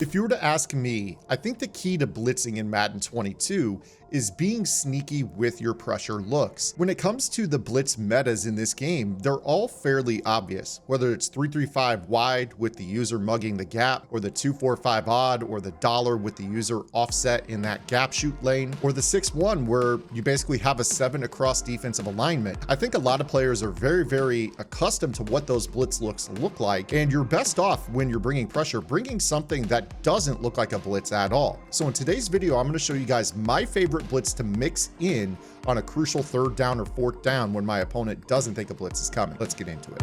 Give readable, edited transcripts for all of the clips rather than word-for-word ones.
If you were to ask me, I think the key to blitzing in Madden 22 is being sneaky with your pressure looks. When it comes to the blitz metas in this game, they're all fairly obvious, whether it's 3-3-5 wide with the user mugging the gap, or the 2-4-5 odd, or the dollar with the user offset in that gap shoot lane, or the 6-1 where you basically have a 7 across defensive alignment. I think a lot of players are very accustomed to what those blitz looks look like, and you're best off when you're bringing pressure, bringing something that doesn't look like a blitz at all. So in today's video, I'm going to show you guys my favorite blitz to mix in on a crucial 3rd down or 4th down when my opponent doesn't think a blitz is coming. Let's get into it.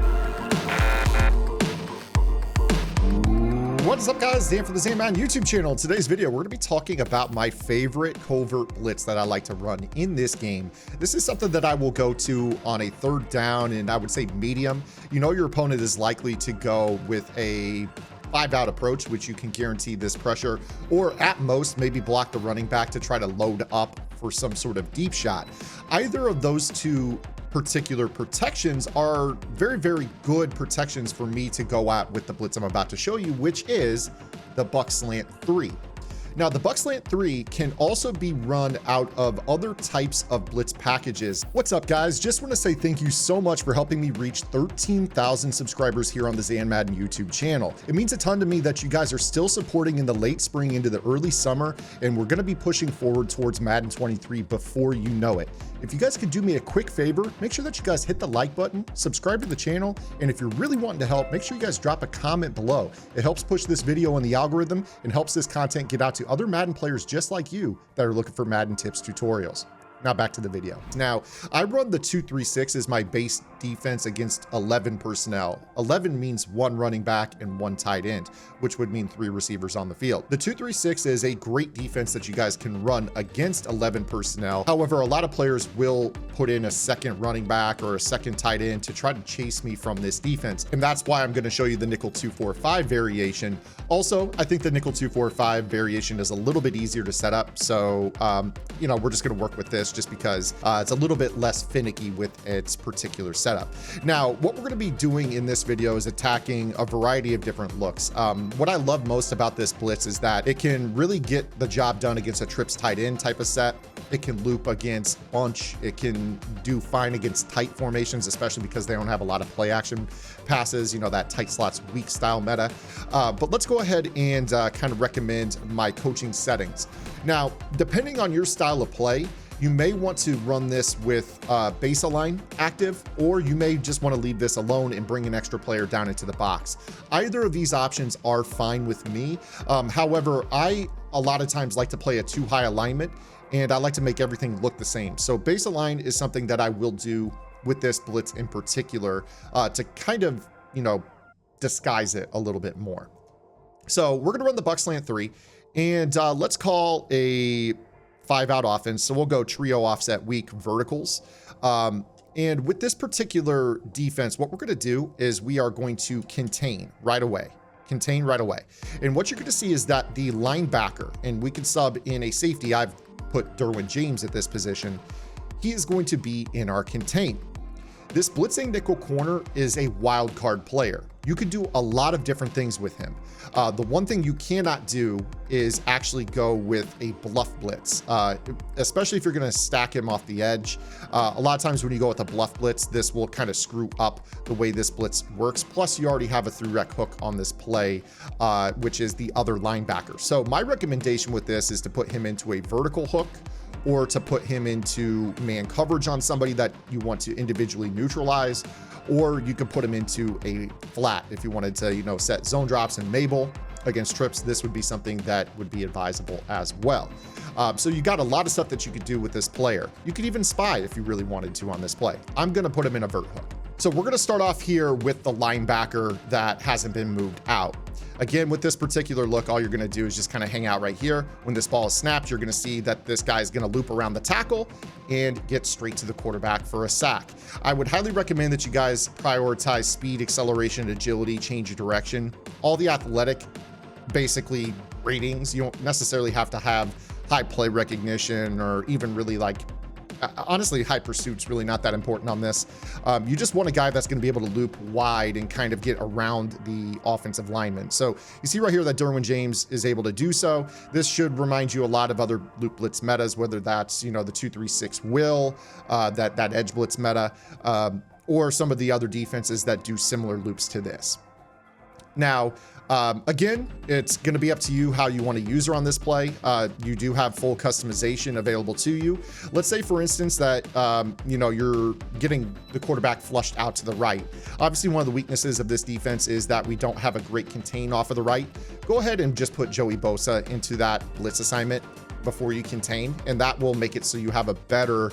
What's up, guys? Dan from the ZAN'S YouTube channel. In today's video, we're going to be talking about my favorite covert blitz that I like to run in this game. This is something that I will go to on a 3rd down and I would say medium. You know your opponent is likely to go with a 5-out approach, which you can guarantee this pressure, or at most maybe block the running back to try to load up for some sort of deep shot. Either of those two particular protections are very good protections for me to go at with the blitz I'm about to show you, which is the buck slant 3. Now, the buck slant 3 can also be run out of other types of blitz packages. What's up, guys? Just want to say thank you so much for helping me reach 13,000 subscribers here on the ZAN'S Madden YouTube channel. It means a ton to me that you guys are still supporting in the late spring into the early summer, and we're going to be pushing forward towards Madden 23 before you know it. If you guys could do me a quick favor, make sure that you guys hit the like button, subscribe to the channel, and if you're really wanting to help, make sure you guys drop a comment below. It helps push this video in the algorithm and helps this content get out to other Madden players just like you that are looking for Madden tips tutorials. Now back to the video. Now, I run the 2-3-6 as my base defense against 11 personnel. 11 means 1 running back and 1 tight end, which would mean 3 receivers on the field. The 2-3-6 is a great defense that you guys can run against 11 personnel. However, a lot of players will put in a 2nd running back or a 2nd tight end to try to chase me from this defense. And that's why I'm going to show you the nickel 2-4-5 variation. Also, I think the nickel 2-4-5 variation is a little bit easier to set up. So, you know, we're just going to work with this just because it's a little bit less finicky with its particular setup. Now, what we're going to be doing in this video is attacking a variety of different looks. What I love most about this blitz is that it can really get the job done against a trips tight end type of set. It can loop against bunch. It can do fine against tight formations, especially because they don't have a lot of play action passes, you know, that tight slots weak style meta. But let's go ahead and kind of recommend my coaching settings. Now, depending on your style of play, you may want to run this with base align active, or you may just want to leave this alone and bring an extra player down into the box. Either of these options are fine with me. However, I a lot of times like to play a too high alignment, and I like to make everything look the same. So base align is something that I will do with this blitz in particular to kind of, you know, disguise it a little bit more. So we're going to run the buck slant 3, and let's call a 5-out offense. So we'll go trio offset weak verticals. And with this particular defense, what we're going to do is we are going to contain right away. Contain right away. And what you're going to see is that the linebacker, and we can sub in a safety, I've put Derwin James at this position, he is going to be in our contain. This blitzing nickel corner is a wild card player. You could do a lot of different things with him. The one thing you cannot do is actually go with a bluff blitz, especially if you're going to stack him off the edge. A lot of times when you go with a bluff blitz, this will kind of screw up the way this blitz works. Plus, you already have a 3-rec hook on this play, which is the other linebacker. So my recommendation with this is to put him into a vertical hook, or to put him into man coverage on somebody that you want to individually neutralize, or you could put him into a flat if you wanted to, you know, set zone drops and Mabel against trips. This would be something that would be advisable as well. So you got a lot of stuff that you could do with this player. You could even spy if you really wanted to on this play. I'm going to put him in a vert hook. So we're going to start off here with the linebacker that hasn't been moved out. Again, with this particular look, all you're going to do is just kind of hang out right here. When this ball is snapped, you're going to see that this guy is going to loop around the tackle and get straight to the quarterback for a sack. I would highly recommend that you guys prioritize speed, acceleration, agility, change of direction, all the athletic, basically, ratings. You don't necessarily have to have high play recognition or even really like honestly, high pursuit's really not that important on this. You just want a guy that's going to be able to loop wide and kind of get around the offensive lineman. So you see right here that Derwin James is able to do so. This should remind you a lot of other loop blitz metas, whether that's, you know, the 2-3-6 will, that edge blitz meta, or some of the other defenses that do similar loops to this. Now, again, it's going to be up to you how you want to use her on this play. You do have full customization available to you. Let's say, for instance, that, you know, you're getting the quarterback flushed out to the right. Obviously, one of the weaknesses of this defense is that we don't have a great contain off of the right. Go ahead and just put Joey Bosa into that blitz assignment before you contain, and that will make it so you have a better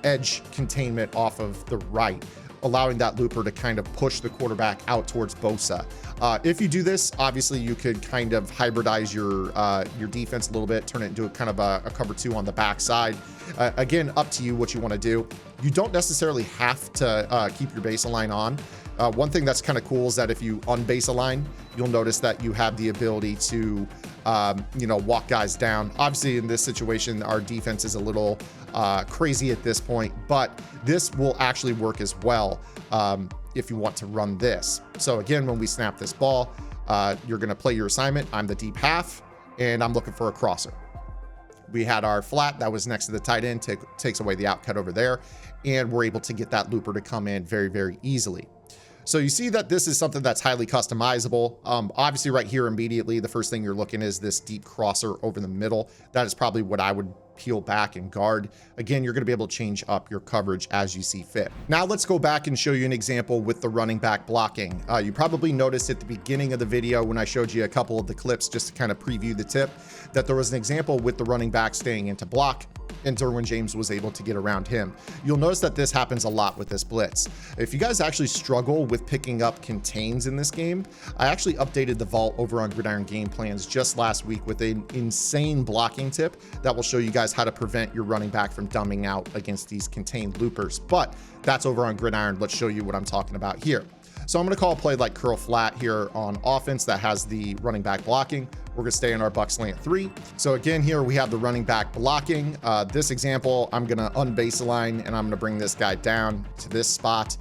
edge containment off of the right, allowing that looper to kind of push the quarterback out towards Bosa. If you do this, obviously you could kind of hybridize your defense a little bit, turn it into a kind of a cover 2 on the backside. Again, up to you what you want to do. You don't necessarily have to keep your base line on. One thing that's kind of cool is that if you unbase align, you'll notice that you have the ability to, you know, walk guys down. Obviously, in this situation, our defense is a little crazy at this point, but this will actually work as well if you want to run this. So again, when we snap this ball, you're going to play your assignment. I'm the deep half, and I'm looking for a crosser. We had our flat that was next to the tight end, takes away the outcut over there, and we're able to get that looper to come in very, very easily. So you see that this is something that's highly customizable. Obviously right here immediately, the first thing you're looking is this deep crosser over the middle. That is probably what I would peel back and guard. Again, you're going to be able to change up your coverage as you see fit. Now let's go back and show you an example with the running back blocking. You probably noticed at the beginning of the video when I showed you a couple of the clips just to kind of preview the tip that there was an example with the running back staying into block, and Derwin James was able to get around him. You'll notice that this happens a lot with this blitz. If you guys actually struggle with picking up contains in this game, I actually updated the vault over on Gridiron Game Plans just last week with an insane blocking tip that will show you guys how to prevent your running back from dumbing out against these contained loopers. But that's over on Gridiron. Let's show you what I'm talking about here. So I'm going to call a play like curl flat here on offense that has the running back blocking. We're going to stay in our buck slant 3. So again, here we have the running back blocking. This example, I'm going to unbase align, and I'm going to bring this guy down to this spot.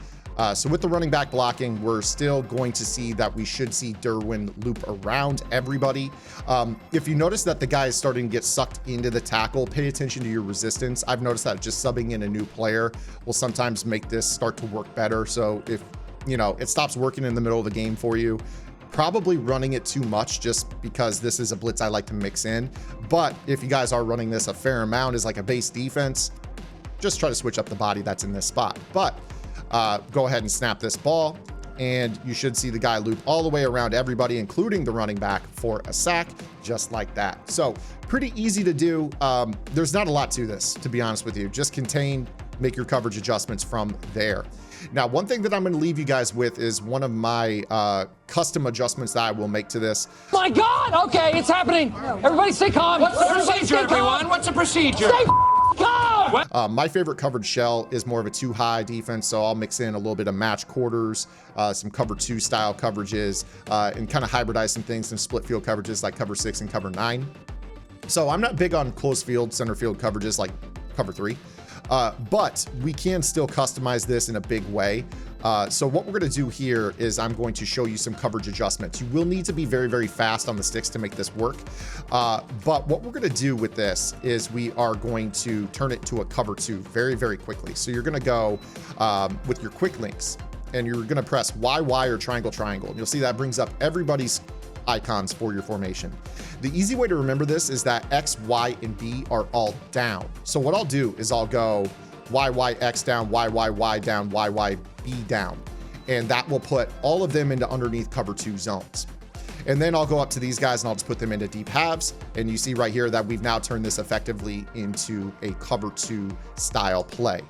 So with the running back blocking, we're still going to see that we should see Derwin loop around everybody. If you notice that the guy is starting to get sucked into the tackle, pay attention to your resistance. I've noticed that just subbing in a new player will sometimes make this start to work better. So if, you know, it stops working in the middle of the game for you, probably running it too much just because this is a blitz I like to mix in. But if you guys are running this a fair amount as like a base defense, just try to switch up the body that's in this spot. But go ahead and snap this ball, and you should see the guy loop all the way around everybody, including the running back, for a sack, just like that. So pretty easy to do. There's not a lot to this, to be honest with you. Just contain, make your coverage adjustments from there. Now, one thing that I'm going to leave you guys with is one of my custom adjustments that I will make to this. My God! Okay, it's happening. Everybody stay calm. What's the procedure, everyone? What's the procedure? Stay calm! My favorite coverage shell is more of a 2-high defense, so I'll mix in a little bit of match quarters, some cover 2 style coverages, and kind of hybridize some things, some split field coverages like cover 6 and cover 9. So I'm not big on close field, center field coverages like cover 3. But we can still customize this in a big way. So what we're going to do here is I'm going to show you some coverage adjustments. You will need to be very, very fast on the sticks to make this work. But what we're going to do with this is we are going to turn it to a cover 2 very, very quickly. So you're going to go with your quick links, and you're going to press YY or triangle, triangle. And you'll see that brings up everybody's icons for your formation. The easy way to remember this is that X, Y, and B are all down. So what I'll do is I'll go YYX down, YYY down, YYB down, and that will put all of them into underneath cover 2 zones. And then I'll go up to these guys and I'll just put them into deep halves. And you see right here that we've now turned this effectively into a cover 2 style play.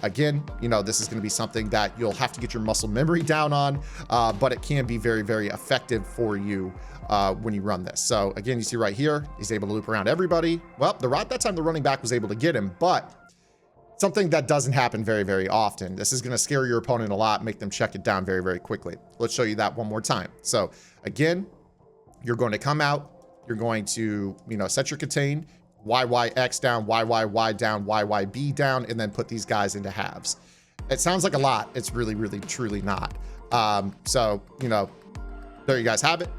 Again, you know, this is going to be something that you'll have to get your muscle memory down on, but it can be very, very effective for you when you run this. So again, you see right here, he's able to loop around everybody. Well, that time the running back was able to get him, but something that doesn't happen very, very often. This is going to scare your opponent a lot, make them check it down very, very quickly. Let's show you that one more time. So again, you're going to come out, you're going to, you know, set your contain. YYX down, YYY down, YYB down, and then put these guys into halves. It sounds like a lot. It's really, really, truly not. So, you know, there you guys have it.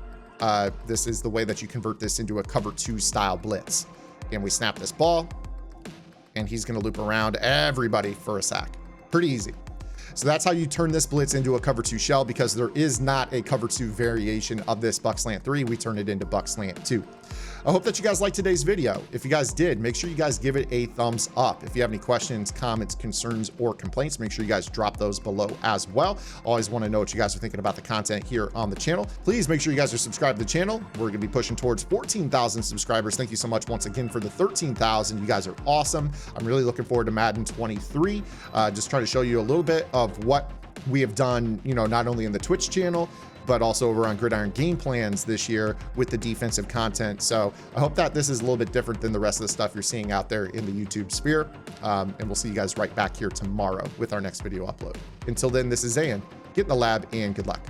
This is the way that you convert this into a cover 2 style blitz. And we snap this ball, and he's going to loop around everybody for a sack. Pretty easy. So that's how you turn this blitz into a cover 2 shell, because there is not a cover 2 variation of this buck slant 3. We turn it into buck slant 2. I hope that you guys liked today's video. If you guys did, make sure you guys give it a thumbs up. If you have any questions, comments, concerns, or complaints, make sure you guys drop those below as well. Always want to know what you guys are thinking about the content here on the channel. Please make sure you guys are subscribed to the channel. We're going to be pushing towards 14,000 subscribers. Thank you so much once again for the 13,000. You guys are awesome. I'm really looking forward to Madden 23. Just trying to show you a little bit of what we have done, you know, not only in the Twitch channel, but also over on Gridiron Game Plans this year with the defensive content. So I hope that this is a little bit different than the rest of the stuff you're seeing out there in the YouTube sphere. And we'll see you guys right back here tomorrow with our next video upload. Until then, this is Zan. Get in the lab and good luck.